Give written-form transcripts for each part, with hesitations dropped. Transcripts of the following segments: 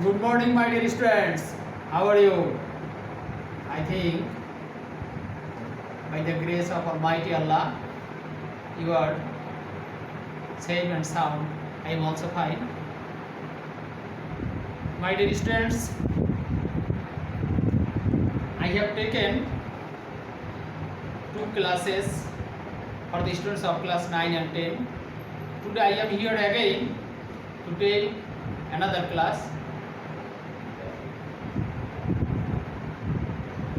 Good morning, my dear students. How are you? I think by the grace of Almighty Allah, you are safe and sound. I am also fine. My dear students, I have taken 2 classes for the students of class 9 and 10. Today I am here again to take another class.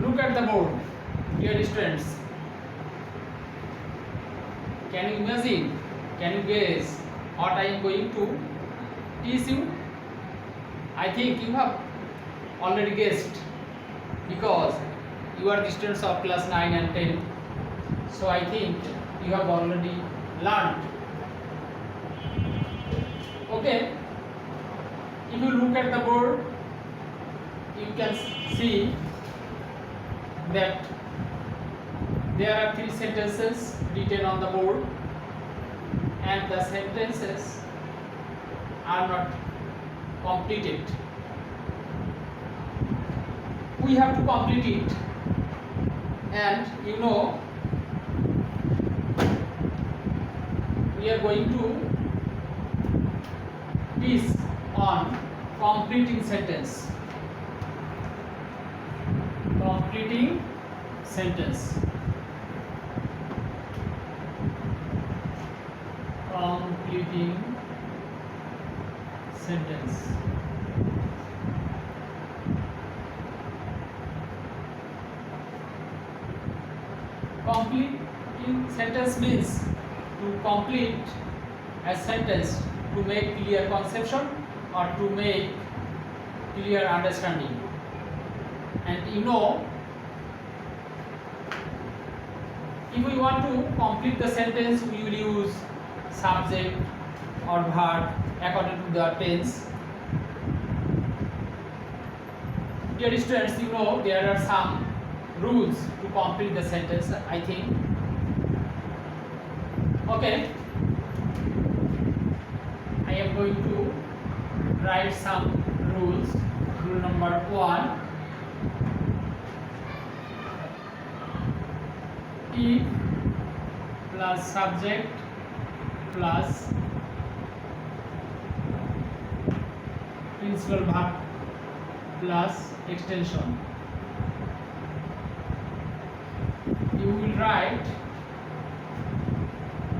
Look at the board, dear students. Can you imagine? Can you guess what I am going to teach you? I think you have already guessed because you are the students of class 9 and 10. So I think you have already learned. Okay. If you look at the board, you can see that there are 3 sentences written on the board and the sentences are not completed. We have to complete it, and you know we are going to teach on completing sentence. Completing sentence. Completing sentence. Completing sentence means to complete a sentence to make clear conception or to make clear understanding. And you know, if we want to complete the sentence, we will use subject or verb according to the tense. Dear students, you know there are some rules to complete the sentence, I think. Okay. I am going to write some rules. Rule number 1. If plus subject plus principal verb plus extension, you will write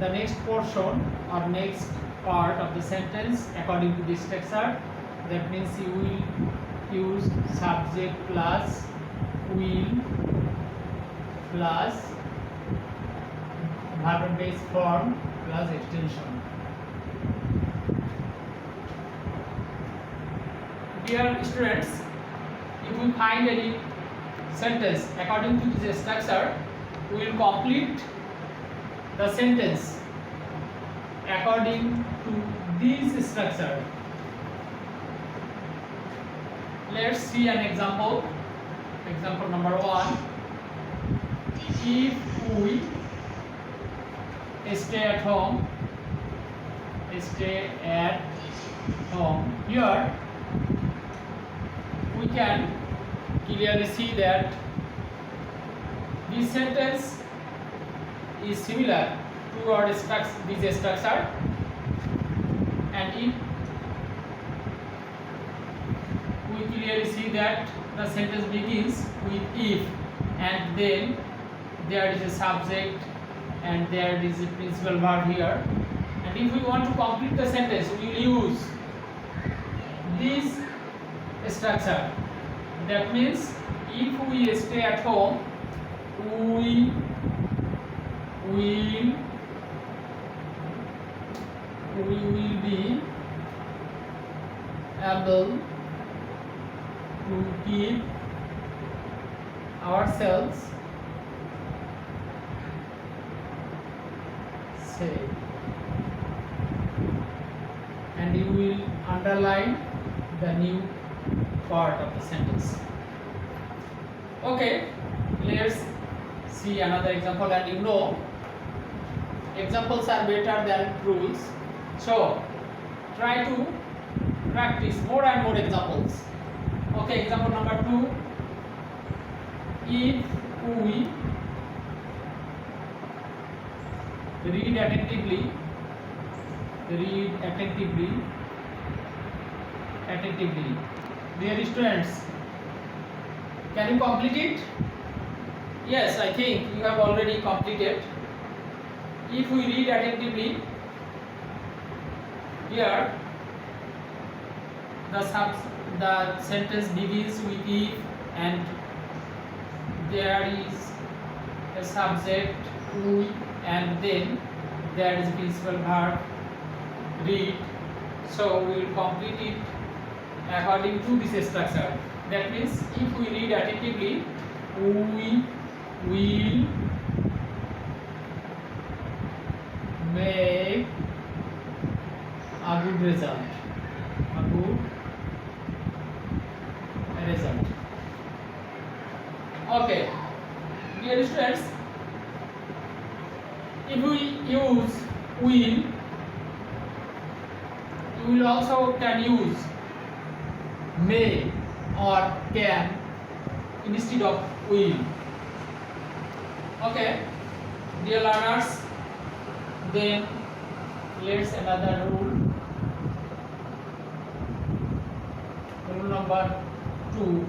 the next portion or next part of the sentence according to this structure. That means you will use subject plus will plus verb base form plus extension. Dear students, if we find any sentence according to this structure, we will complete the sentence according to this structure. Let's see an example. Example number 1. If we stay at home, here we can clearly see that this sentence is similar to our this structure, and if we clearly see that the sentence begins with if, and then there is a subject and there is a principal verb here, and if we want to complete the sentence, we will use this structure. That means if we stay at home, we will be able to keep ourselves safe, and you will underline the new part of the sentence. Okay, let's see another example, and you know examples are better than rules, so try to practice more and more examples. Okay, example number 2. If we read attentively, dear students, can you complete it? Yes, I think you have already completed. If we read attentively, here the sentence begins with if and there is a subject we and then there is principal verb read. So we will complete it according to this structure. That means if we read attentively, we will make a good result. Okay, dear students, if we use will, you will also can use may or can instead of will. Okay, dear learners, then let's another rule. Rule number 2.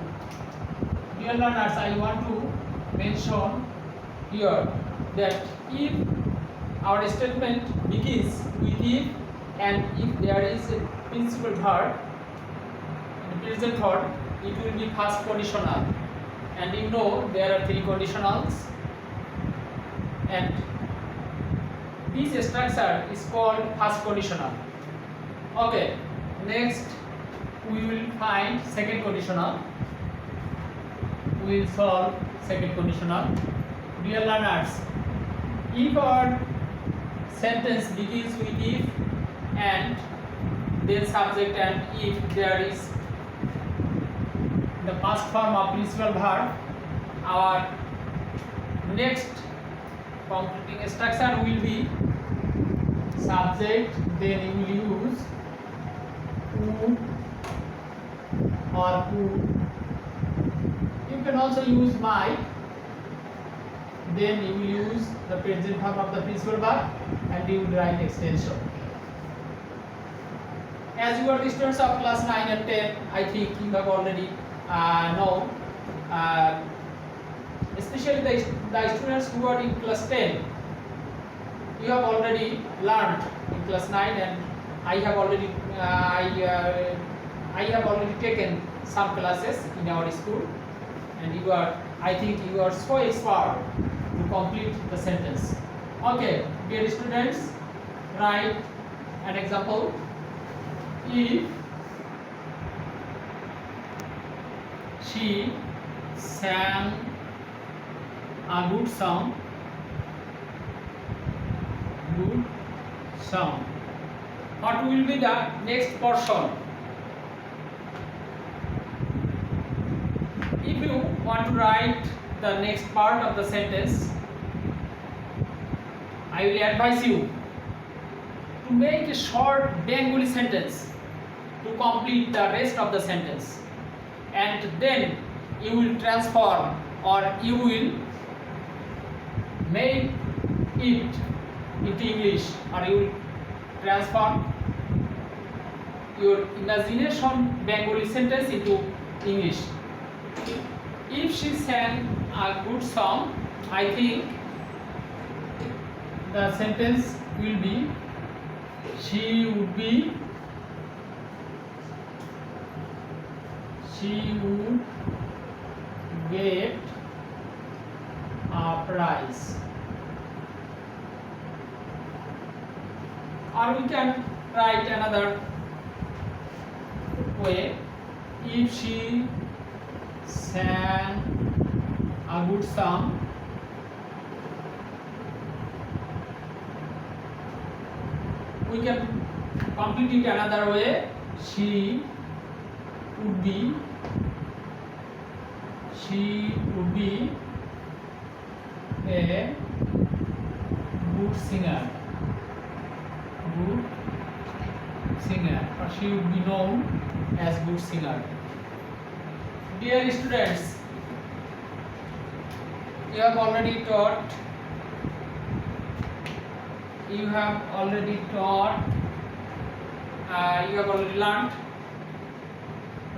Dear learners, I want to mention here that if our statement begins with if and if there is a principal verb in the present form, it will be past conditional. And you know there are 3 conditionals, and this structure is called past conditional. Okay, next we will find second conditional. We will solve second conditional. Dear learners, if our sentence begins with if and then subject and if there is the past form of principal verb, our next completing structure will be subject, then you will use who or who. You can also use my, then you will use the present form of the principal verb and you will write extension. As you are the students of class 9 and 10, I think you have already known, especially the students who are in class 10, you have already learned in class 9, and I have already taken some classes in our school, and you are, I think you are so expert to complete the sentence. Okay, dear students, write an example. If she sang a good song, what will be the next portion? If you want to write the next part of the sentence, I will advise you to make a short Bengali sentence to complete the rest of the sentence, and then you will transform or you will make it into English, or you will transform your imagination Bengali sentence into English. If she sang a good song, I think the sentence will be she would get a prize. Or we can write another way. If she sang a good song, we can complete it another way. She would be a good singer. singer, or she would be known as good singer. Dear students, you have already taught you have already learned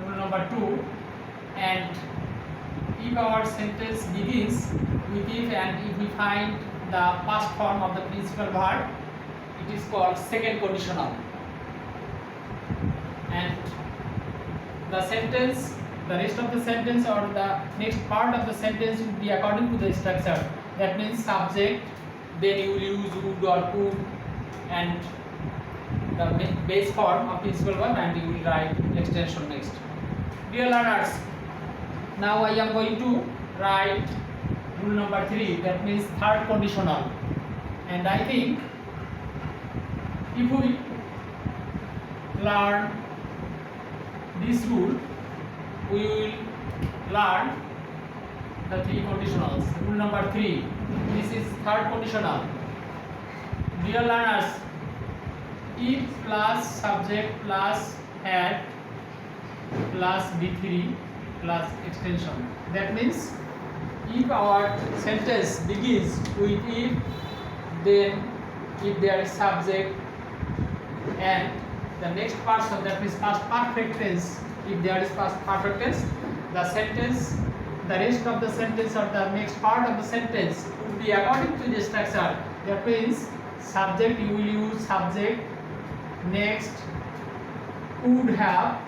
rule number 2, and if our sentence begins with if and if we find the past form of the principal verb, it is called second conditional, and the rest of the sentence or the next part of the sentence will be according to the structure. That means subject, then you will use would or could, and the base form of principal verb, and you will write extension next. Dear learners, now I am going to write rule number 3, that means third conditional, and I think if we learn this rule, we will learn the 3 conditionals. Rule number 3, this is third conditional. Dear learners, if plus subject plus had plus B3 plus extension. That means if our sentence begins with if, then if there is subject and the next person, that means past perfect tense, if there is past perfect tense, the rest of the sentence or the next part of the sentence would be according to the structure. That means subject, you will use subject, next would have,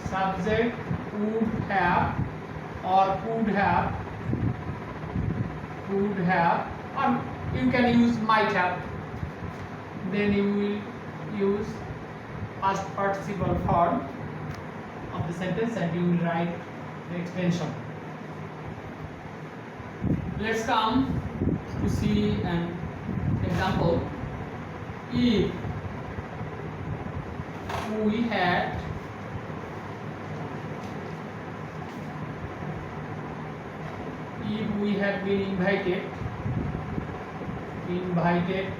subject would have or could have, or you can use might have. Then you will use past participle form of the sentence and you will write the extension. Let's come to see an example. If we had been invited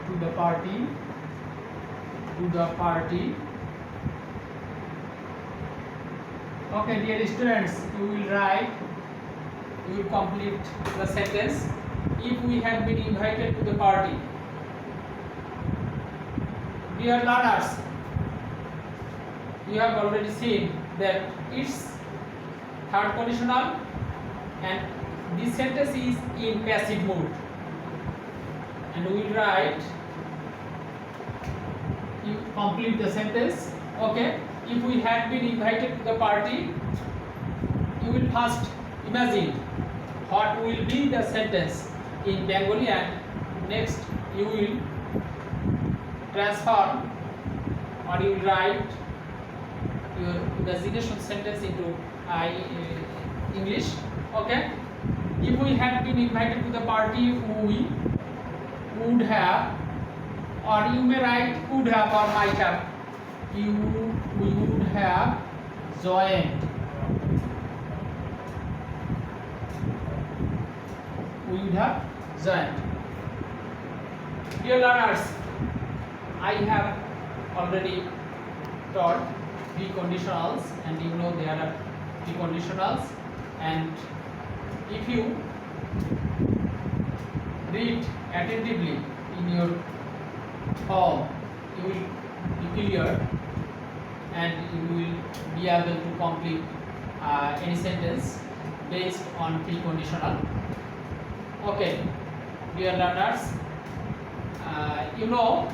to the party, okay, dear students, you will complete the sentence. If we had been invited to the party. Dear learners, you have already seen that it's third conditional and this sentence is in passive mood, and we will write, you complete the sentence. Okay, if we had been invited to the party, you will first imagine what will be the sentence in Bengali, and next you will transform or you will write your imagination sentence into English. Okay, if we had been invited to the party, we would have, or you may write could have or might have, we would have joined. We would have joined. Dear learners, I have already taught 3 conditionals, and you know there are 3 conditionals, and if you read attentively in your home, you will be clear and you will be able to complete any sentence based on 3 conditional. Okay, dear learners, you know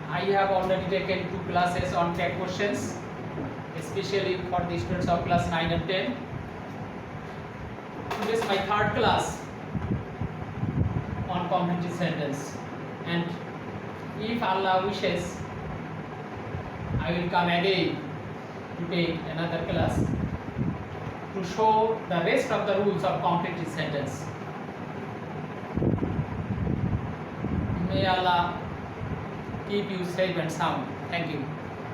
I have already taken 2 classes on tag questions, especially for the students of class 9 and 10. Today is my 3rd class on completed sentence, and if Allah wishes, I will come again to take another class to show the rest of the rules of completed sentence. May Allah keep you safe and sound. Thank you.